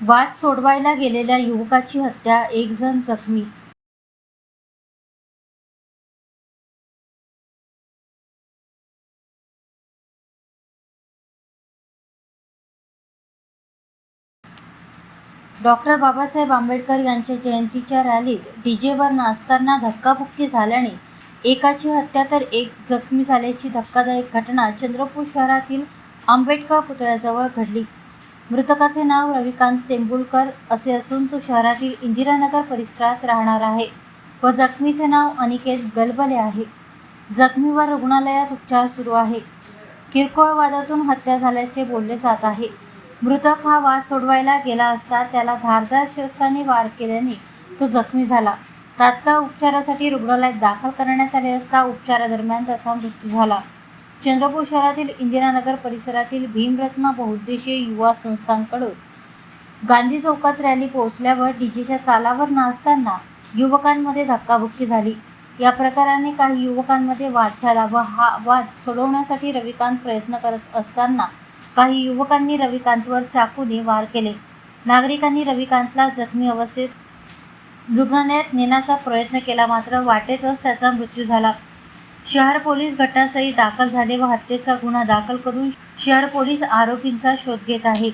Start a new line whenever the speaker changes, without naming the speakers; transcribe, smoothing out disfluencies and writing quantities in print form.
वाद सोडवायला गेलेल्या युवकाची हत्या, 1 जण जखमी. डॉक्टर बाबासाहेब आंबेडकर यांच्या जयंतीच्या रॅलीत डीजेवर नाचताना धक्काबुक्की झाल्याने एकाची हत्या तर 1 जखमी झाल्याची धक्कादायक घटना चंद्रपूर शहरातील आंबेडकर पुतळ्याजवळ घडली. मृतकाचे नाव रविकांत टेंभुलकर असे असून तो शहरातील इंदिरानगर परिसरात राहणार आहे व जखमीचे नाव अनिकेत गलबले आहे. जखमीवर रुग्णालयात उपचार सुरू आहे. किरकोळ वादातून हत्या झाल्याचे बोलले जात आहे. मृतक हा वाद सोडवायला गेला असता त्याला धारदार शस्त्राने वार केल्याने तो जखमी झाला. तात्काळ उपचारासाठी रुग्णालयात दाखल करण्यात आले असता उपचारादरम्यान त्याचा मृत्यू झाला. चंद्रपूर शहरातील इंदिरानगर परिसरातील भीमरत्न बहुउद्देशीय युवा संस्थांकडून गांधी चौकात रॅली पोहोचल्यावर डीजेच्या तालावर नाचताना युवकांमध्ये धक्काबुक्की झाली. या प्रकाराने काही युवकांमध्ये वाद झाला व हा वाद सोडवण्यासाठी रविकांत प्रयत्न करत असताना काही युवकांनी रविकांतवर चाकूने वार केले. नागरिकांनी रविकांतला जखमी अवस्थेत रुग्णालयात नेण्याचा प्रयत्न केला, मात्र वाटेतच त्याचा मृत्यू झाला. शहर पोलीस घटनास्थळी दाखल झाले व हत्येचा गुन्हा दाखल करून शहर पोलीस आरोपींचा शोध घेत आहेत.